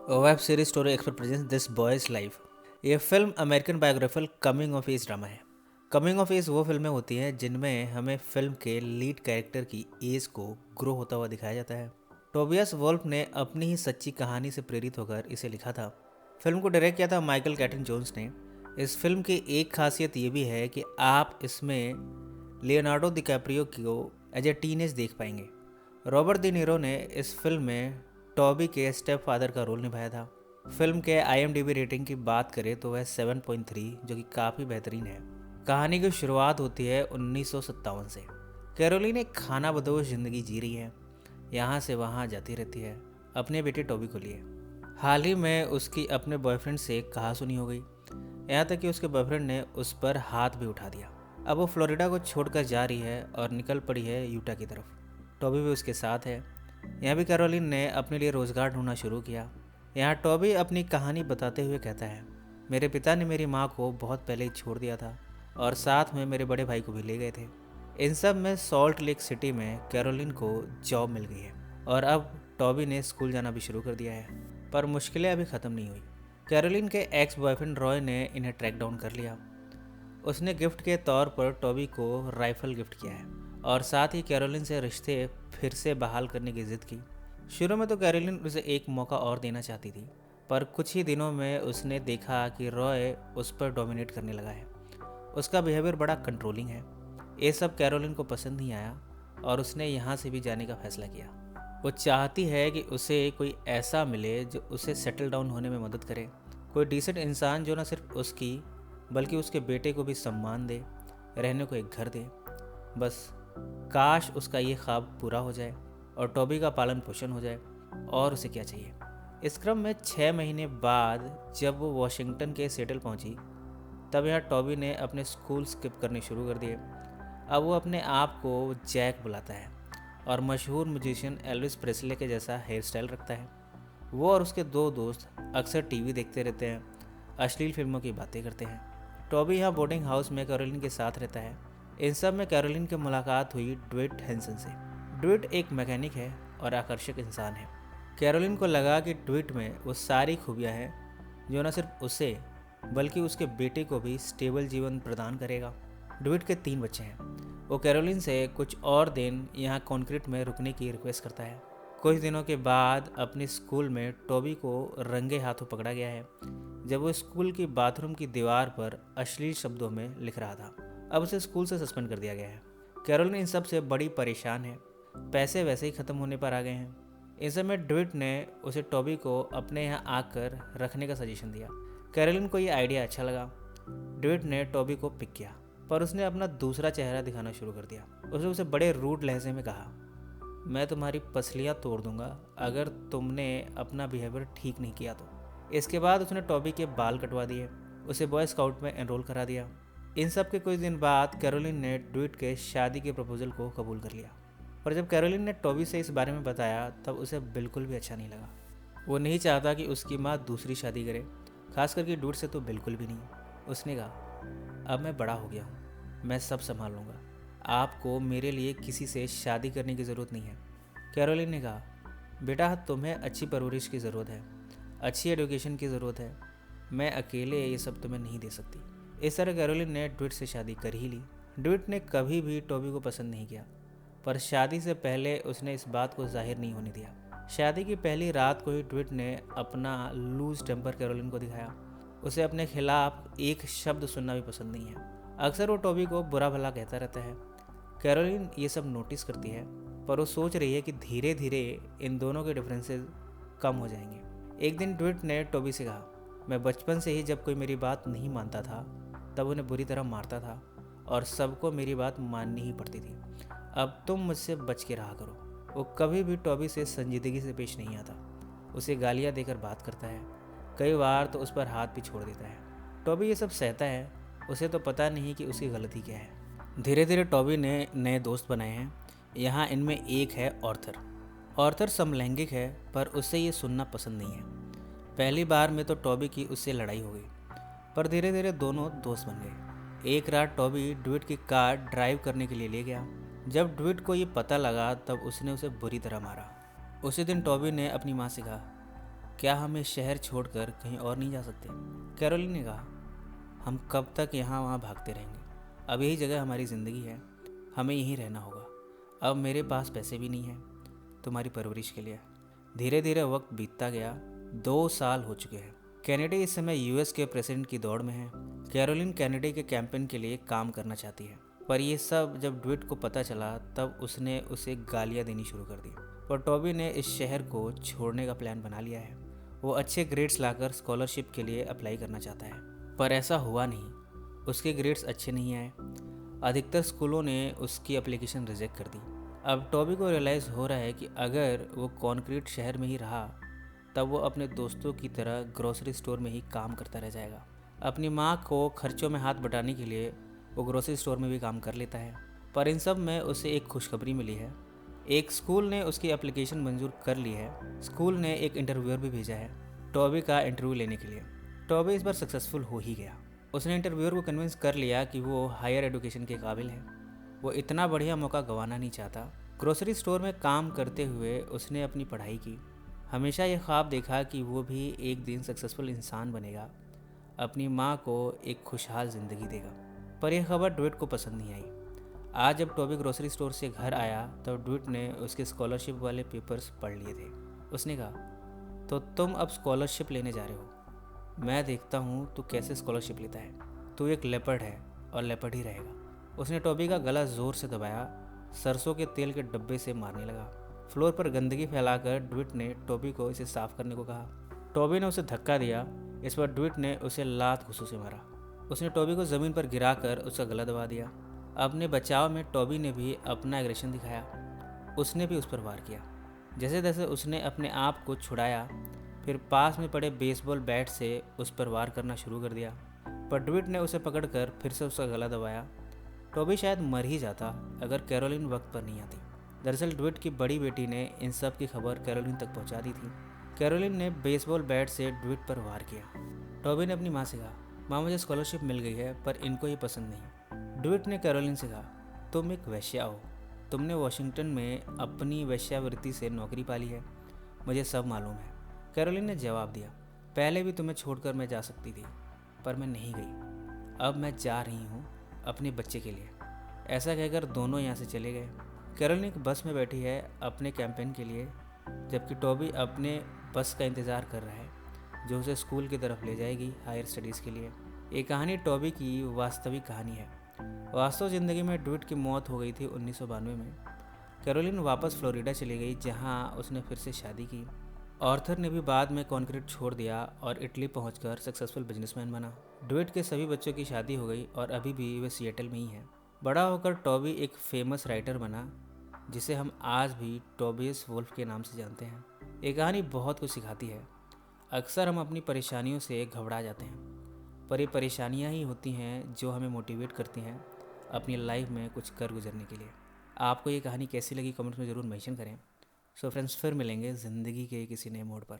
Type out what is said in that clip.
Web series story expert presents this boy's life. ये film American biographical coming of age drama है। Coming of age वो फिल्में होती हैं जिनमें हमें फिल्म के लीड कैरेक्टर की एज को ग्रो होता हुआ दिखाया जाता है। टोबियस वोल्फ ने अपनी ही सच्ची कहानी से प्रेरित होकर इसे लिखा था। फिल्म को डायरेक्ट किया था माइकल कैटन जोन्स ने। इस फिल्म की एक खासियत ये भी है कि आप इसमें लियोनार्डो डिकैप्रियो को एज ए टीनेज देख पाएंगे। रॉबर्ट डी नीरो ने इस फिल्म में टॉबी के स्टेप फादर का रोल निभाया था। फिल्म के IMDb रेटिंग की बात करें तो वह 7.3 जो कि काफ़ी बेहतरीन है। कहानी की शुरुआत होती है 1957 से। कैरोलिन एक खाना बदोश ज़िंदगी जी रही है, यहाँ से वहाँ जाती रहती है अपने बेटे टॉबी को लिए। हाल ही में उसकी अपने बॉयफ्रेंड से कहासुनी हो गई, यहाँ तक कि उसके बॉयफ्रेंड ने उस पर हाथ भी उठा दिया। अब वो फ्लोरिडा को छोड़कर जा रही है और निकल पड़ी है यूटा की तरफ। टॉबी भी उसके साथ है। यहाँ भी कैरोलिन ने अपने लिए रोज़गार ढूंढना शुरू किया। यहाँ टॉबी अपनी कहानी बताते हुए कहता है, मेरे पिता ने मेरी माँ को बहुत पहले ही छोड़ दिया था और साथ में मेरे बड़े भाई को भी ले गए थे। इन सब में सॉल्ट लेक सिटी में कैरोलिन को जॉब मिल गई है और अब टॉबी ने स्कूल जाना भी शुरू कर दिया है, पर मुश्किलें अभी ख़त्म नहीं हुई। कैरोलिन के एक्स बॉयफ्रेंड रॉय ने इन्हें ट्रैक डाउन कर लिया। उसने गिफ्ट के तौर पर टॉबी को राइफल गिफ्ट किया है और साथ ही कैरोलिन से रिश्ते फिर से बहाल करने की जिद की। शुरू में तो कैरोलिन उसे एक मौका और देना चाहती थी, पर कुछ ही दिनों में उसने देखा कि रॉय उस पर डोमिनेट करने लगा है। उसका बिहेवियर बड़ा कंट्रोलिंग है। ये सब कैरोलिन को पसंद नहीं आया और उसने यहाँ से भी जाने का फैसला किया। वो चाहती है कि उसे कोई ऐसा मिले जो उसे सेटल डाउन होने में मदद करे, कोई डिसेंट इंसान जो न सिर्फ उसकी बल्कि उसके बेटे को भी सम्मान दे, रहने को एक घर दे। बस काश उसका ये ख्वाब पूरा हो जाए और टॉबी का पालन पोषण हो जाए, और उसे क्या चाहिए। इस क्रम में 6 महीने बाद जब वो वॉशिंगटन के सेटल पहुंची, तब यहाँ टॉबी ने अपने स्कूल स्किप करने शुरू कर दिए। अब वो अपने आप को जैक बुलाता है और मशहूर म्यूजिशियन एल्विस प्रेस्ले के जैसा हेयर स्टाइल रखता है। वो और उसके 2 दोस्त अक्सर टीवी देखते रहते हैं, अश्लील फिल्मों की बातें करते हैं। टॉबी यहाँ बोर्डिंग हाउस में कैरोलिन के साथ रहता है। इन सब में कैरोलिन की मुलाकात हुई ड्विट हैंसन से। ड्विट एक मैकेनिक है और आकर्षक इंसान है। कैरोलिन को लगा कि ड्विट में वो सारी खूबियाँ हैं जो न सिर्फ उसे बल्कि उसके बेटे को भी स्टेबल जीवन प्रदान करेगा। ड्विट के 3 बच्चे हैं। वो कैरोलिन से कुछ और दिन यहाँ कॉन्क्रीट में रुकने की रिक्वेस्ट करता है। कुछ दिनों के बाद अपने स्कूल में टॉबी को रंगे हाथों पकड़ा गया है जब वो स्कूल की बाथरूम की दीवार पर अश्लील शब्दों में लिख रहा था। अब उसे स्कूल से सस्पेंड कर दिया गया है। कैरोलिन इन सब से बड़ी परेशान है। पैसे वैसे ही ख़त्म होने पर आ गए हैं। इस समय ड्विट ने उसे टॉबी को अपने यहाँ आकर रखने का सजेशन दिया। कैरोलिन को ये आइडिया अच्छा लगा। ड्विट ने टॉबी को पिक किया, पर उसने अपना दूसरा चेहरा दिखाना शुरू कर दिया। उसने उसे बड़े रूड लहजे में कहा, मैं तुम्हारी पसलियाँ तोड़ दूंगा अगर तुमने अपना बिहेवियर ठीक नहीं किया तो। इसके बाद उसने टॉबी के बाल कटवा दिए, उसे बॉय स्काउट में एनरोल करा दिया। इन सब के कुछ दिन बाद कैरोलिन ने ड्विट के शादी के प्रपोजल को कबूल कर लिया। पर जब कैरोलिन ने टॉबी से इस बारे में बताया तब उसे बिल्कुल भी अच्छा नहीं लगा। वो नहीं चाहता कि उसकी माँ दूसरी शादी करे, खास करके ड्विट से तो बिल्कुल भी नहीं। उसने कहा, अब मैं बड़ा हो गया हूँ, मैं सब संभाल लूँगा, आपको मेरे लिए किसी से शादी करने की ज़रूरत नहीं है। कैरोलिन ने कहा, बेटा तुम्हें अच्छी परवरिश की ज़रूरत है, अच्छी एजुकेशन की ज़रूरत है, मैं अकेले ये सब तुम्हें नहीं दे सकती। इस तरह कैरोलिन ने ड्विट से शादी कर ही ली। ड्विट ने कभी भी टॉबी को पसंद नहीं किया, पर शादी से पहले उसने इस बात को जाहिर नहीं होने दिया। शादी की पहली रात को ही ड्विट ने अपना लूज टेम्पर कैरोलिन को दिखाया। उसे अपने खिलाफ एक शब्द सुनना भी पसंद नहीं है। अक्सर वो टॉबी को बुरा भला कहता रहता है। कैरोलिन ये सब नोटिस करती है, पर वो सोच रही है कि धीरे धीरे इन दोनों के डिफरेंसेस कम हो जाएंगे। एक दिन ड्विट ने टॉबी से कहा, मैं बचपन से ही जब कोई मेरी बात नहीं मानता था तब उन्हें बुरी तरह मारता था और सबको मेरी बात माननी ही पड़ती थी। अब तुम मुझसे बच के रहा करो। वो कभी भी टॉबी से संजीदगी से पेश नहीं आता, उसे गालियाँ देकर बात करता है, कई बार तो उस पर हाथ भी छोड़ देता है। टॉबी ये सब सहता है, उसे तो पता नहीं कि उसकी गलती क्या है। धीरे धीरे टॉबी ने नए दोस्त बनाए हैं। यहाँ इनमें एक है ऑर्थर। ऑर्थर समलैंगिक है, पर उसे ये सुनना पसंद नहीं है। पहली बार में तो टॉबी की उससे लड़ाई हो गई, पर धीरे धीरे दोनों दोस्त बन गए। एक रात टॉबी ड्विट की कार ड्राइव करने के लिए ले गया। जब ड्विट को ये पता लगा तब उसने उसे बुरी तरह मारा। उसी दिन टॉबी ने अपनी माँ से कहा, क्या हम इस शहर छोड़कर कहीं और नहीं जा सकते? कैरोलिन ने कहा, हम कब तक यहाँ वहाँ भागते रहेंगे? अब यही जगह हमारी ज़िंदगी है, हमें यहीं रहना होगा। अब मेरे पास पैसे भी नहीं हैं तुम्हारी परवरिश के लिए। धीरे धीरे वक्त बीतता गया। 2 साल हो चुके हैं। कैनेडी इस समय यूएस के प्रेसिडेंट की दौड़ में है। कैरोलिन कैनेडी के कैंपेन के लिए काम करना चाहती है, पर ये सब जब ड्विट को पता चला तब उसने उसे गालियाँ देनी शुरू कर दी। पर टॉबी ने इस शहर को छोड़ने का प्लान बना लिया है। वो अच्छे ग्रेड्स लाकर स्कॉलरशिप के लिए अप्लाई करना चाहता है, पर ऐसा हुआ नहीं। उसके ग्रेड्स अच्छे नहीं आए। अधिकतर स्कूलों ने उसकी एप्लीकेशन रिजेक्ट कर दी। अब टॉबी को रियलाइज़ हो रहा है कि अगर वो कॉन्क्रीट शहर में ही रहा तब वो अपने दोस्तों की तरह ग्रोसरी स्टोर में ही काम करता रह जाएगा। अपनी माँ को खर्चों में हाथ बटाने के लिए वो ग्रोसरी स्टोर में भी काम कर लेता है। पर इन सब में उसे एक खुशखबरी मिली है। एक स्कूल ने उसकी एप्लीकेशन मंजूर कर ली है। स्कूल ने एक इंटरव्यूअर भी भेजा है टॉबी का इंटरव्यू लेने के लिए। टॉबी इस बार सक्सेसफुल हो ही गया। उसने इंटरव्यूअर को कन्विंस कर लिया कि वो हायर एजुकेशन के काबिल है। वो इतना बढ़िया मौका गंवाना नहीं चाहता। ग्रोसरी स्टोर में काम करते हुए उसने अपनी पढ़ाई की। हमेशा ये ख्वाब देखा कि वो भी एक दिन सक्सेसफुल इंसान बनेगा, अपनी माँ को एक खुशहाल ज़िंदगी देगा। पर यह खबर ड्विट को पसंद नहीं आई। आज जब टॉबी ग्रोसरी स्टोर से घर आया तो ड्विट ने उसके स्कॉलरशिप वाले पेपर्स पढ़ लिए थे। उसने कहा, तो तुम अब स्कॉलरशिप लेने जा रहे हो? मैं देखता हूँ तू कैसे स्कॉलरशिप लेता है। तू एक लेपर्ड है और लेपर्ड ही रहेगा। उसने टॉबी का गला जोर से दबाया, सरसों के तेल के डब्बे से मारने लगा। फ्लोर पर गंदगी फैलाकर ड्विट ने टॉबी को इसे साफ करने को कहा। टॉबी ने उसे धक्का दिया। इस पर ड्विट ने उसे लात घुसों से मारा। उसने टॉबी को ज़मीन पर गिराकर उसका गला दबा दिया। अपने बचाव में टॉबी ने भी अपना एग्रेशन दिखाया। उसने भी उस पर वार किया। जैसे जैसे उसने अपने आप को छुड़ाया, फिर पास में पड़े बेसबॉल बैट से उस पर वार करना शुरू कर दिया। पर ड्विट ने उसे पकड़कर फिर से उसका गला दबाया। टॉबी शायद मर ही जाता अगर कैरोलिन वक्त पर नहीं आती। दरअसल ड्विट की बड़ी बेटी ने इन सब की खबर कैरोलिन तक पहुंचा दी थी। कैरोलिन ने बेसबॉल बैट से ड्विट पर वार किया। टॉबी ने अपनी माँ से कहा, माँ मुझे स्कॉलरशिप मिल गई है पर इनको ये पसंद नहीं। ड्विट ने कैरोलिन से कहा, तुम एक वेश्या हो। तुमने वॉशिंगटन में अपनी वेश्यावृत्ति से नौकरी पाली है, मुझे सब मालूम है। कैरोलिन ने जवाब दिया, पहले भी तुम्हें छोड़कर मैं जा सकती थी पर मैं नहीं गई। अब मैं जा रही हूँ अपने बच्चे के लिए। ऐसा कहकर दोनों यहाँ से चले गए। कैरोलिन एक बस में बैठी है अपने कैंपेन के लिए, जबकि टॉबी अपने बस का इंतज़ार कर रहा है जो उसे स्कूल की तरफ ले जाएगी हायर स्टडीज़ के लिए। ये कहानी टॉबी की वास्तविक कहानी है। वास्तव ज़िंदगी में ड्विट की मौत हो गई थी 1992 में। कैरोलिन वापस फ्लोरिडा चली गई जहाँ उसने फिर से शादी की। आर्थर ने भी बाद में कॉन्क्रीट छोड़ दिया और इटली पहुंचकर सक्सेसफुल बिजनेसमैन बना। ड्विट के सभी बच्चों की शादी हो गई और अभी भी वे सिएटल में ही हैं। बड़ा होकर टॉबी एक फेमस राइटर बना जिसे हम आज भी टॉबियस वुल्फ के नाम से जानते हैं। ये कहानी बहुत कुछ सिखाती है। अक्सर हम अपनी परेशानियों से घबरा जाते हैं, पर ये परेशानियाँ ही होती हैं जो हमें मोटिवेट करती हैं अपनी लाइफ में कुछ कर गुजरने के लिए। आपको ये कहानी कैसी लगी कमेंट्स में ज़रूर मेंशन करें। सो फ्रेंड्स, फिर मिलेंगे ज़िंदगी के किसी नए मोड़ पर।